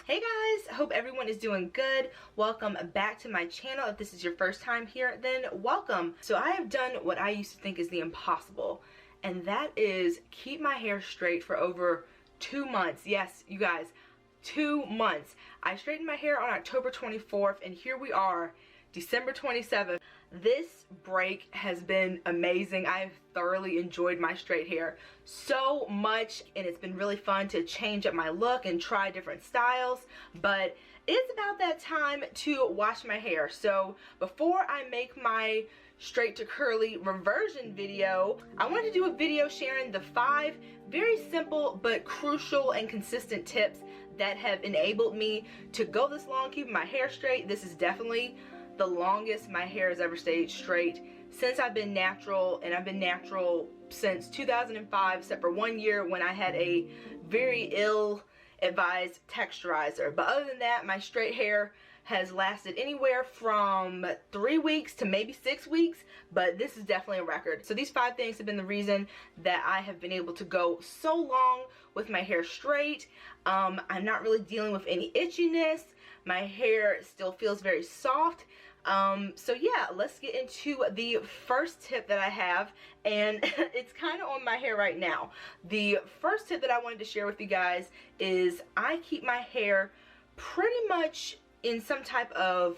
Hey guys, hope everyone is doing good. Welcome back to my channel. If this is your first time here, then welcome. So I have done what I used to think is the impossible, and that is keep my hair straight for over 2 months. Yes, you guys, 2 months. I straightened my hair on October 24th, and here we are, December 27th. This break has been amazing. I've thoroughly enjoyed my straight hair so much, and it's been really fun to change up my look and try different styles. But it's about that time to wash my hair. So before I make my straight to curly reversion video, I wanted to do a video sharing the 5 very simple but crucial and consistent tips that have enabled me to go this long keeping my hair straight. This is definitely the longest my hair has ever stayed straight since I've been natural, and I've been natural since 2005, except for 1 year when I had a very ill-advised texturizer. But other than that, my straight hair has lasted anywhere from 3 weeks to maybe 6 weeks, but this is definitely a record. So these 5 things have been the reason that I have been able to go so long with my hair straight. I'm not really dealing with any itchiness. My hair still feels very soft. So yeah, let's get into the first tip that I have, and it's kind of on my hair right now. The first tip that I wanted to share with you guys is I keep my hair pretty much in some type of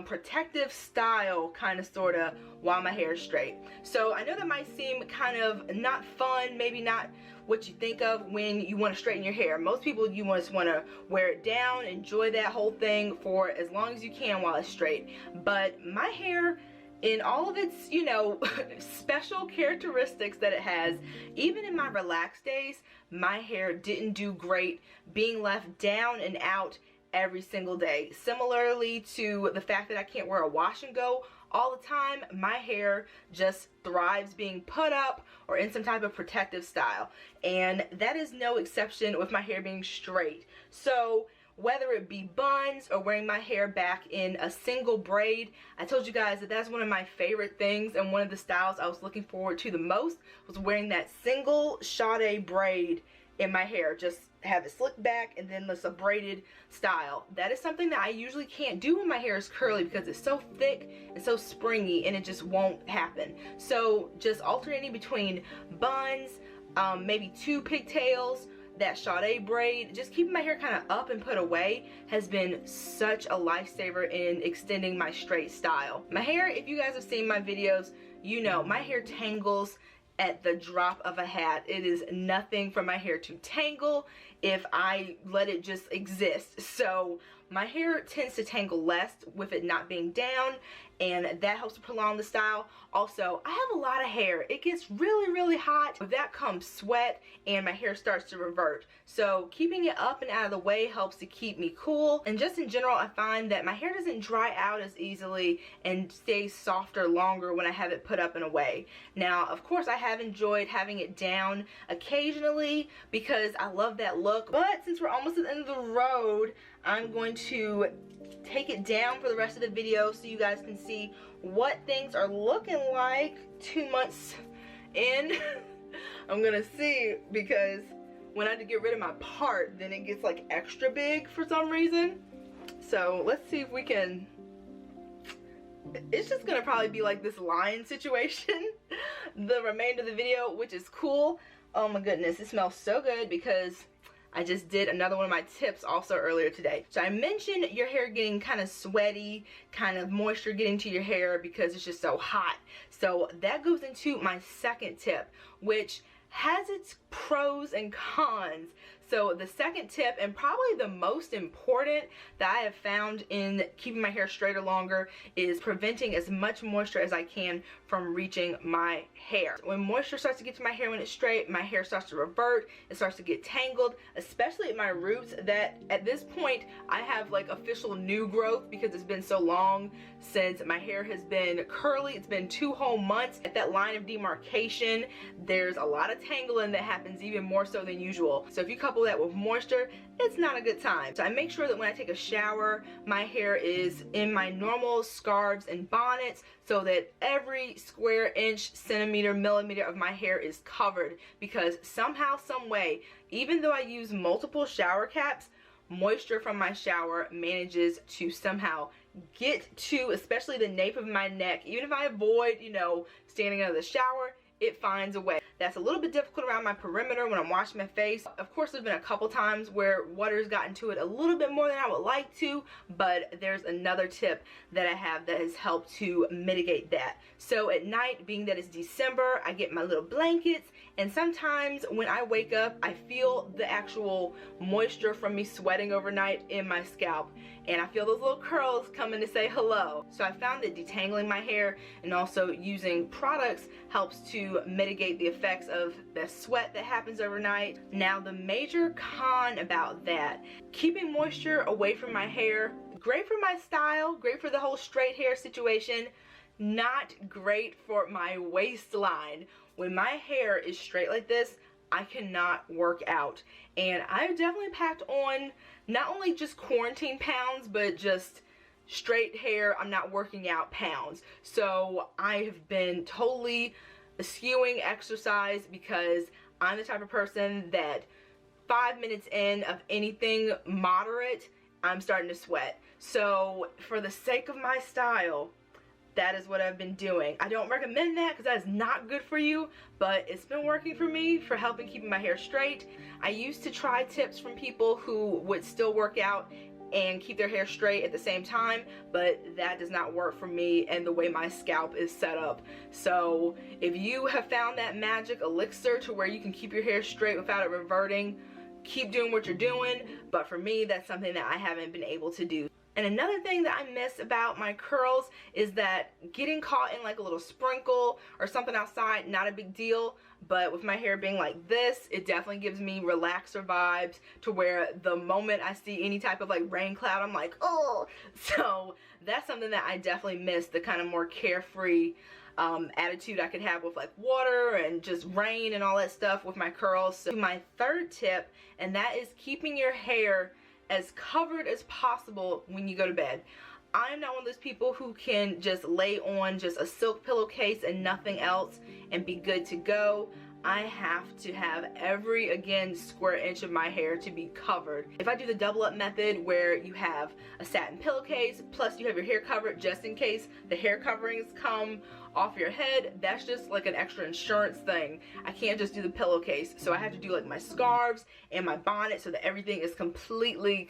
protective style, kind of sort of, while my hair is straight. So I know that might seem kind of not fun, maybe not what you think of when you want to straighten your hair. Most people, you just want to wear it down, enjoy that whole thing for as long as you can while it's straight. But my hair, in all of its, you know, special characteristics that it has, even in my relaxed days, my hair didn't do great being left down and out every single day. Similarly to the fact that I can't wear a wash and go all the time, my hair just thrives being put up or in some type of protective style, and that is no exception with my hair being straight. So whether it be buns or wearing my hair back in a single braid, I told you guys that that's one of my favorite things, and one of the styles I was looking forward to the most was wearing that single Sade braid in my hair. Just have it slicked back and then this a braided style. That is something that I usually can't do when my hair is curly because it's so thick and so springy, and it just won't happen. So just alternating between buns, maybe 2 pigtails, that Sade braid, just keeping my hair kind of up and put away has been such a lifesaver in extending my straight style. My hair, if you guys have seen my videos, you know my hair tangles at the drop of a hat. It is nothing for my hair to tangle if I let it just exist. So my hair tends to tangle less with it not being down, and that helps to prolong the style. Also, I have a lot of hair. It gets really hot. With that comes sweat, and my hair starts to revert. So keeping it up and out of the way helps to keep me cool. And just in general, I find that my hair doesn't dry out as easily and stays softer longer when I have it put up and away. Now, of course, I have enjoyed having it down occasionally because I love that look. But since we're almost at the end of the road, I'm going to take it down for the rest of the video so you guys can see what things are looking like 2 months in. I'm gonna see, because when I have to get rid of my part, then it gets like extra big for some reason. So let's see if we can. It's just gonna probably be like this lion situation the remainder of the video, which is cool. Oh my goodness, it smells so good because I just did another one of my tips also earlier today. So I mentioned your hair getting kind of sweaty, kind of moisture getting to your hair because it's just so hot. So that goes into my second tip, which has its pros and cons. So the second tip, and probably the most important that I have found in keeping my hair straighter longer, is preventing as much moisture as I can from reaching my hair. When moisture starts to get to my hair when it's straight, my hair starts to revert, it starts to get tangled, especially at my roots, that at this point I have like official new growth because it's been so long since my hair has been curly. It's been 2 whole months. At that line of demarcation, there's a lot of tangling that happens, even more so than usual. So if you couple that with moisture, it's not a good time. So I make sure that when I take a shower, my hair is in my normal scarves and bonnets so that every square inch, centimeter, millimeter of my hair is covered, because somehow, some way, even though I use multiple shower caps, moisture from my shower manages to somehow get to, especially the nape of my neck. Even if I avoid, you know, standing under the shower, it finds a way. That's a little bit difficult around my perimeter when I'm washing my face. Of course, there's been a couple times where water's gotten to it a little bit more than I would like to, but there's another tip that I have that has helped to mitigate that. So at night, being that it's December, I get my little blankets, and sometimes when I wake up, I feel the actual moisture from me sweating overnight in my scalp, and I feel those little curls coming to say hello. So I found that detangling my hair and also using products helps to mitigate the effects of the sweat that happens overnight. Now, the major con about that, keeping moisture away from my hair, great for my style, great for the whole straight hair situation, not great for my waistline. When my hair is straight like this, I cannot work out. And I've definitely packed on not only just quarantine pounds, but just straight hair, I'm not working out pounds. So I have been totally eschewing exercise because I'm the type of person that 5 minutes in of anything moderate, I'm starting to sweat. So for the sake of my style, that is what I've been doing. I don't recommend that because that is not good for you, but it's been working for me for helping keeping my hair straight. I used to try tips from people who would still work out and keep their hair straight at the same time, but that does not work for me and the way my scalp is set up. So if you have found that magic elixir to where you can keep your hair straight without it reverting, keep doing what you're doing, but for me, that's something that I haven't been able to do. And another thing that I miss about my curls is that getting caught in like a little sprinkle or something outside, not a big deal. But with my hair being like this, it definitely gives me relaxer vibes to where the moment I see any type of like rain cloud, I'm like, oh. So that's something that I definitely miss, the kind of more carefree attitude I could have with like water and just rain and all that stuff with my curls. So my third tip, and that is keeping your hair as covered as possible when you go to bed. I'm not one of those people who can just lay on just a silk pillowcase and nothing else and be good to go. I have to have every, again, square inch of my hair to be covered. If I do the double up method where you have a satin pillowcase plus you have your hair covered just in case the hair coverings come off your head, that's just like an extra insurance thing. I can't just do the pillowcase, so I have to do like my scarves and my bonnet so that everything is completely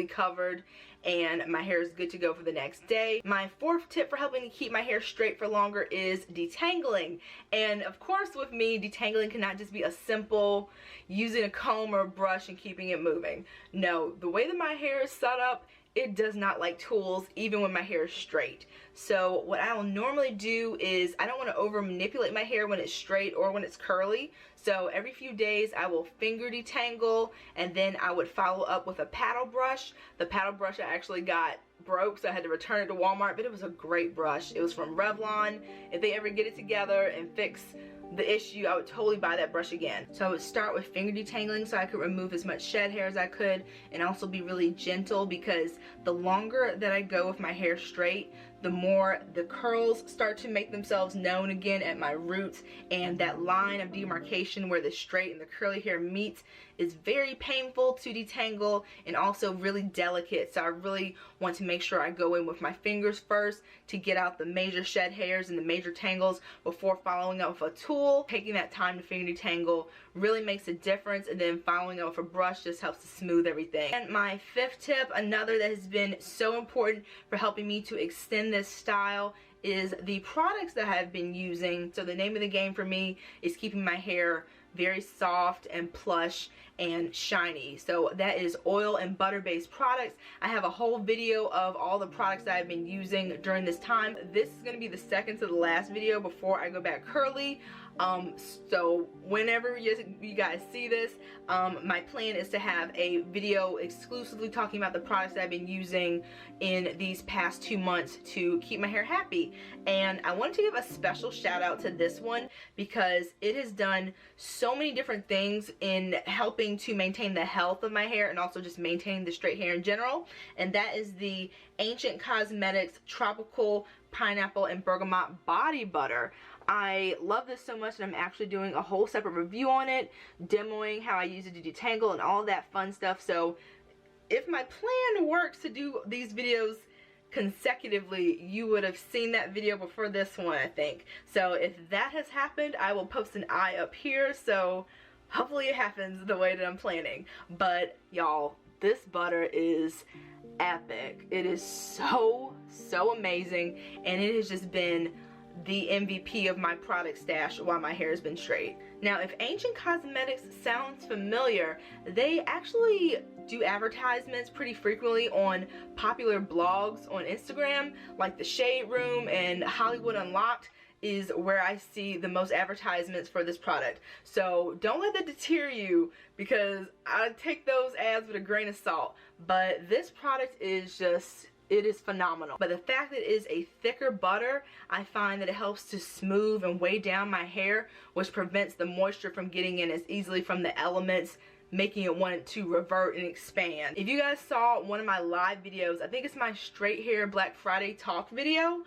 covered and my hair is good to go for the next day. My fourth tip for helping to keep my hair straight for longer is detangling. And of course with me, detangling cannot just be a simple using a comb or a brush and keeping it moving. No, the way that my hair is set up, it does not like tools even when my hair is straight. So what I will normally do is, I don't want to over manipulate my hair when it's straight or when it's curly. So every few days I will finger detangle, and then I would follow up with a paddle brush. The paddle brush I actually got broke, so I had to return it to Walmart, but it was a great brush. It was from Revlon. If they ever get it together and fix the issue, I would totally buy that brush again. So I would start with finger detangling so I could remove as much shed hair as I could and also be really gentle, because the longer that I go with my hair straight, the more the curls start to make themselves known again at my roots, and that line of demarcation where the straight and the curly hair meets is very painful to detangle and also really delicate. So I really want to make sure I go in with my fingers first to get out the major shed hairs and the major tangles before following up with a tool. Taking that time to finger detangle really makes a difference, and then following up with a brush just helps to smooth everything. And my fifth tip, another that has been so important for helping me to extend this style, is the products that I've been using. So the name of the game for me is keeping my hair very soft and plush and shiny. So that is oil and butter based products. I have a whole video of all the products that I've been using during this time. This is going to be the second to the last video before I go back curly. So whenever you guys see this, my plan is to have a video exclusively talking about the products that I've been using in these past 2 months to keep my hair happy. And I wanted to give a special shout out to this one because it has done so many different things in helping to maintain the health of my hair and also just maintaining the straight hair in general. And that is the Ancient Cosmetics Tropical Pineapple and Bergamot Body Butter. I love this so much that I'm actually doing a whole separate review on it, demoing how I use it to detangle and all of that fun stuff. So if my plan works to do these videos consecutively, you would have seen that video before this one, I think. So if that has happened, I will post an eye up here, so hopefully it happens the way that I'm planning. But y'all, this butter is epic. It is so amazing, and it has just been the MVP of my product stash while my hair has been straight. Now, if Ancient Cosmetics sounds familiar, they actually do advertisements pretty frequently on popular blogs on Instagram, like The Shade Room and Hollywood Unlocked is where I see the most advertisements for this product. So don't let that deter you, because I take those ads with a grain of salt. But this product is just, it is phenomenal. But the fact that it is a thicker butter, I find that it helps to smooth and weigh down my hair, which prevents the moisture from getting in as easily from the elements, making it want to revert and expand. If you guys saw one of my live videos, I think it's my straight hair Black Friday talk video,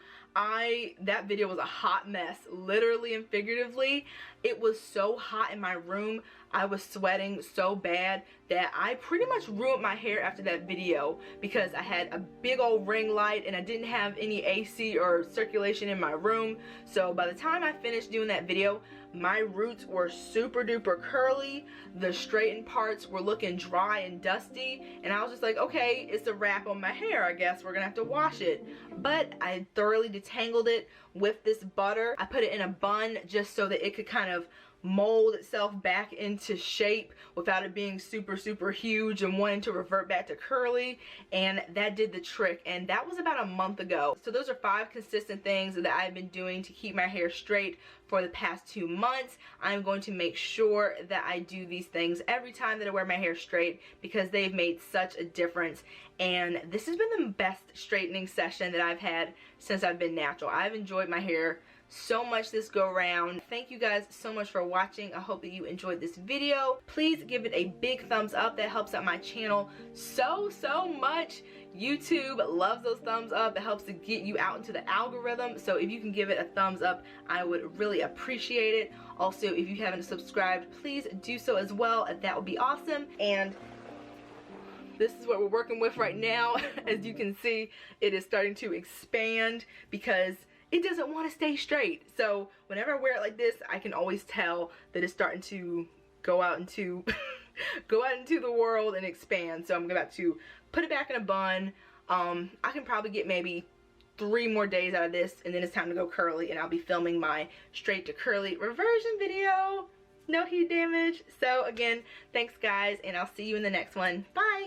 that video was a hot mess, literally and figuratively. It was so hot in my room, I was sweating so bad that I pretty much ruined my hair after that video, because I had a big old ring light and I didn't have any AC or circulation in my room. So by the time I finished doing that video, my roots were super duper curly, the straightened parts were looking dry and dusty, and I was just like, okay, it's a wrap on my hair, I guess we're gonna have to wash it. But I thoroughly detangled it with this butter. I put it in a bun just so that it could kind of mold itself back into shape without it being super huge and wanting to revert back to curly, and that did the trick, and that was about a month ago. So those are 5 consistent things that I've been doing to keep my hair straight for the past 2 months. I'm going to make sure that I do these things every time that I wear my hair straight, because they've made such a difference, and this has been the best straightening session that I've had since I've been natural. I've enjoyed my hair so much this go round. Thank you guys so much for watching. I hope that you enjoyed this video. Please give it a big thumbs up. That helps out my channel so much. YouTube loves those thumbs up. It helps to get you out into the algorithm. So if you can give it a thumbs up, I would really appreciate it. Also, if you haven't subscribed, please do so as well. That would be awesome. And this is what we're working with right now. As you can see, it is starting to expand because it doesn't want to stay straight. So whenever I wear it like this, I can always tell that it's starting to go out into the world and expand. So I'm about to put it back in a bun. I can probably get maybe 3 more days out of this, and then it's time to go curly, and I'll be filming my straight to curly reversion video. No heat damage. So again, thanks guys, and I'll see you in the next one. Bye.